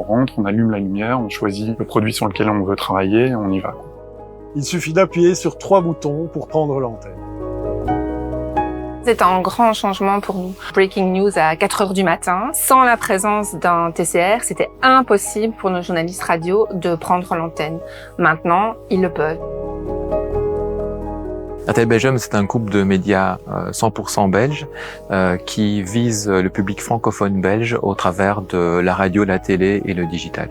rentre, on allume la lumière, on choisit le produit sur lequel on veut travailler et on y va. Il suffit d'appuyer sur 3 boutons pour prendre l'antenne. C'est un grand changement pour nous. Breaking news à 4 heures du matin, sans la présence d'un TCR, c'était impossible pour nos journalistes radio de prendre l'antenne. Maintenant, ils le peuvent. RTL Belgium, c'est un groupe de médias 100% belges qui vise le public francophone belge au travers de la radio, la télé et le digital.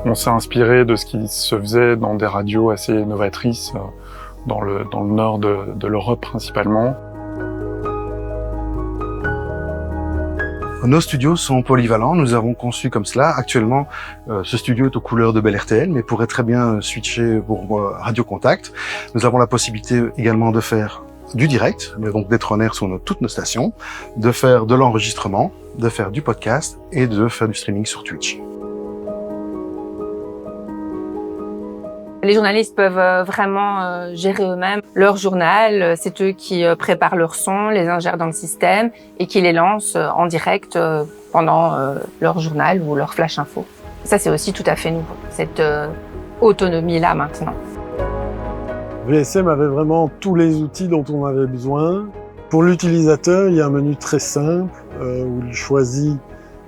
On s'est inspiré de ce qui se faisait dans des radios assez novatrices dans le nord de l'Europe principalement. Nos studios sont polyvalents, nous avons conçu comme cela. Actuellement, ce studio est aux couleurs de Bel RTL, mais pourrait très bien switcher pour Radio Contact. Nous avons la possibilité également de faire du direct, mais donc d'être en air sur toutes nos stations, de faire de l'enregistrement, de faire du podcast et de faire du streaming sur Twitch. Les journalistes peuvent vraiment gérer eux-mêmes leur journal. C'est eux qui préparent leurs sons, les ingèrent dans le système et qui les lancent en direct pendant leur journal ou leur flash info. Ça, c'est aussi tout à fait nouveau, cette autonomie-là maintenant. VSM avait vraiment tous les outils dont on avait besoin. Pour l'utilisateur, il y a un menu très simple où il choisit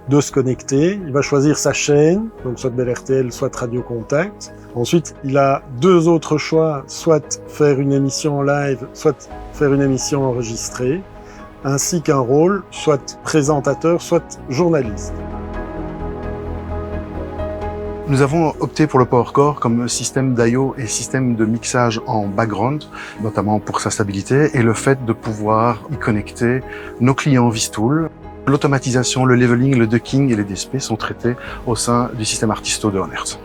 de se connecter. Il va choisir sa chaîne, donc soit Bel RTL, soit Radio Contact. Ensuite, il a 2 autres choix, soit faire une émission en live, soit faire une émission enregistrée, ainsi qu'un rôle, soit présentateur, soit journaliste. Nous avons opté pour le PowerCore comme système d'IO et système de mixage en background, notamment pour sa stabilité et le fait de pouvoir y connecter nos clients Vistool. L'automatisation, le leveling, le ducking et les DSP sont traités au sein du système Artisto de Onert.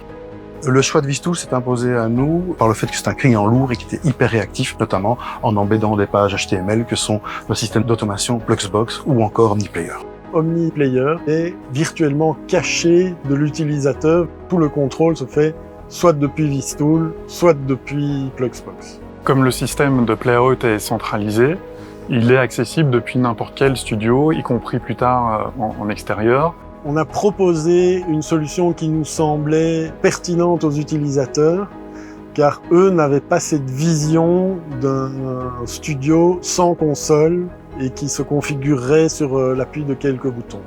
Le choix de Vistool s'est imposé à nous par le fait que c'est un client lourd et qui était hyper réactif, notamment en embêtant des pages HTML que sont nos systèmes d'automation Fluxbox ou encore OmniPlayer. OmniPlayer est virtuellement caché de l'utilisateur. Tout le contrôle se fait soit depuis Vistool, soit depuis Fluxbox. Comme le système de Playout est centralisé, il est accessible depuis n'importe quel studio, y compris plus tard en extérieur. On a proposé une solution qui nous semblait pertinente aux utilisateurs, car eux n'avaient pas cette vision d'un studio sans console et qui se configurerait sur l'appui de quelques boutons.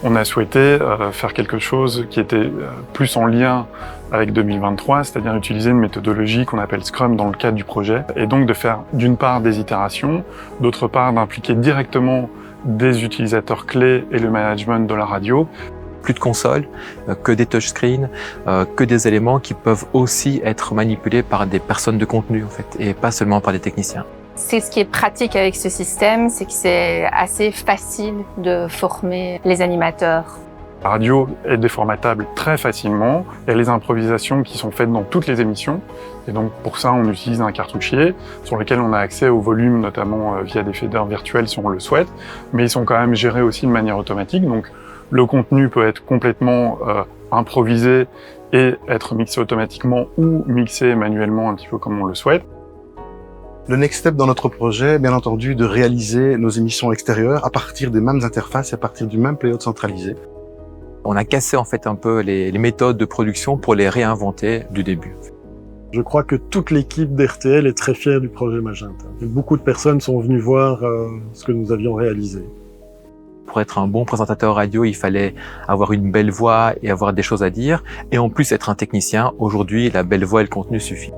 On a souhaité faire quelque chose qui était plus en lien avec 2023, c'est-à-dire utiliser une méthodologie qu'on appelle Scrum dans le cadre du projet, et donc de faire d'une part des itérations, d'autre part d'impliquer directement des utilisateurs clés et le management de la radio. Plus de consoles, que des touchscreens, que des éléments qui peuvent aussi être manipulés par des personnes de contenu en fait, et pas seulement par des techniciens. C'est ce qui est pratique avec ce système, c'est que c'est assez facile de former les animateurs. La radio est déformatable très facilement. Il y a les improvisations qui sont faites dans toutes les émissions. Et donc pour ça, on utilise un cartouchier sur lequel on a accès au volume, notamment via des faders virtuels si on le souhaite. Mais ils sont quand même gérés aussi de manière automatique. Donc le contenu peut être complètement improvisé et être mixé automatiquement ou mixé manuellement un petit peu comme on le souhaite. Le next step dans notre projet, bien entendu, de réaliser nos émissions extérieures à partir des mêmes interfaces et à partir du même playout centralisé. On a cassé en fait un peu les méthodes de production pour les réinventer du début. Je crois que toute l'équipe d'RTL est très fière du projet Magenta. Beaucoup de personnes sont venues voir ce que nous avions réalisé. Pour être un bon présentateur radio, il fallait avoir une belle voix et avoir des choses à dire. Et en plus, être un technicien. Aujourd'hui, la belle voix et le contenu suffit.